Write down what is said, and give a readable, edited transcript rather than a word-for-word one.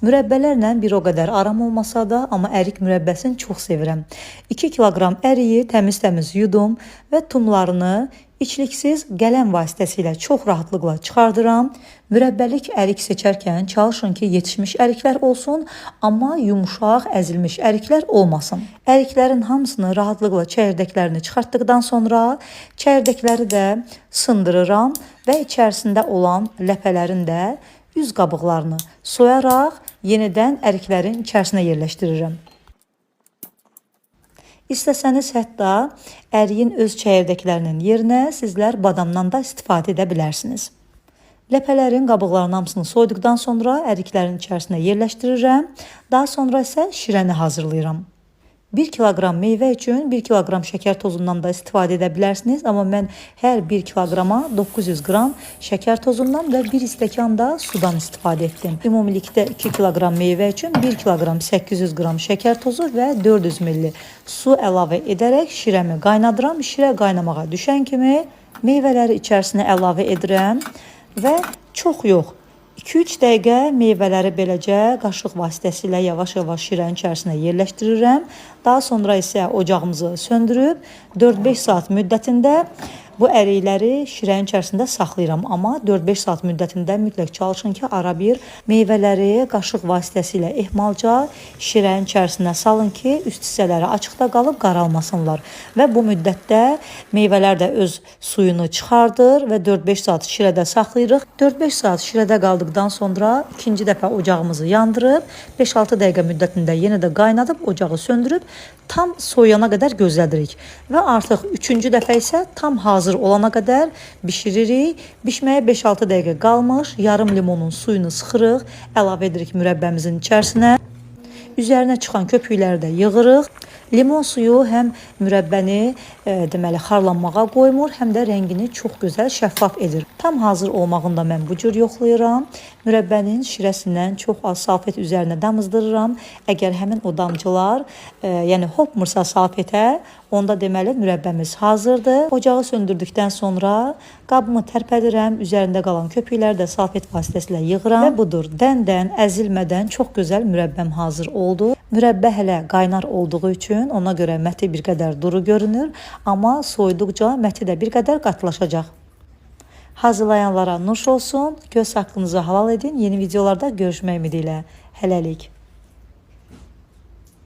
Mürəbbələrlə bir o qədər aram olmasa da, amma ərik mürəbbəsini çox sevirəm. 2 kiloqram əriyi təmiz-təmiz yudum və tumlarını içliksiz qələm vasitəsilə çox rahatlıqla çıxardıram. Mürəbbəlik ərik seçərkən çalışın ki, yetişmiş əriklər olsun, amma yumuşaq, əzilmiş əriklər olmasın. Əriklərin hamısını rahatlıqla çəyirdəklərini çıxartdıqdan sonra çəyirdəkləri də sındırıram və içərisində olan ləpələrin də üz qabıqlarını soyaraq yenidən əriklərin içərisinə yerləşdirirəm. İstəsəniz hətta əriyin öz çəyirdəklərinin yerinə sizlər badamdan da istifadə edə bilərsiniz. Ləpələrin qabıqlarının hamısını soyduqdan sonra əriklərin içərisinə yerləşdirirəm. Daha sonra isə şirəni hazırlayıram. 1 kiloqram meyvə üçün 1 kiloqram şəkər tozundan da istifadə edə bilərsiniz. Amma mən hər 1 kiloqrama 900 qram şəkər tozundan və 1 stəkan da sudan istifadə etdim. Ümumilikdə 2 kiloqram meyvə üçün 1 kiloqram 800 qram şəkər tozu və 400 ml su əlavə edərək şirəmi qaynadıram. Şirə qaynamağa düşən kimi meyvələri içərisinə əlavə edirəm və çox yox. 2-3 dəqiqə meyvələri beləcə qaşıq vasitəsilə yavaş-yavaş şirənin içərisinə yerləşdirirəm. Daha sonra isə ocağımızı söndürüb 4-5 saat müddətində bu ərikləri şirənin içərisində saxlayıram. Amma 4-5 saat müddətində mütləq çalışın ki, ara bir meyvələri qaşıq vasitəsilə ehmalca şirənin içərisinə salın ki, üst hissələri açıqda qalıb qaralmasınlar. Və bu müddətdə meyvələr də öz suyunu çıxardır və 4-5 saat şirədə saxlayırıq. 4-5 saat şirədə qaldıqdan sonra ikinci dəfə ocağımızı yandırıb 5-6 dəqiqə müddətində yenə də qaynadıb ocağı söndürüb tam soyuyana qədər gözlədirik. Və artıq 3-cü dəfə isə tam hazır olana qədər bişiririk. Bişməyə 5-6 dəqiqə qalmış yarım limonun suyunu sıxırıq, əlavə edirik mürəbbəmizin içərisinə. Üzərinə çıxan köpükləri də yığırıq. Limon suyu həm mürəbbəni deməli xarlanmağa qoymur, həm də rəngini çox gözəl şəffaf edir. Tam hazır olmağını da mən bu cür yoxlayıram. Mürəbbənin şirəsindən çox az salfet üzərinə damızdırıram. Əgər həmin o damcılar yəni hopmursa salfetə, onda deməli mürəbbəmiz hazırdır. Ocağı söndürdükdən sonra qabımı tərpədirəm, üzərində qalan köpükləri də salfet vasitəsilə yığıram və budur. Dən-dən, əzilmədən çox gözəl mürəbbəm hazır oldu. Mürəbbə hələ qaynar olduğu üçün ona görə məti bir qədər duru görünür, amma soyuduqca məti də bir qədər qatılaşacaq. Hazırlayanlara nuş olsun, göz haqqınızı halal edin. Yeni videolarda görüşmək ümidi ilə. Hələlik.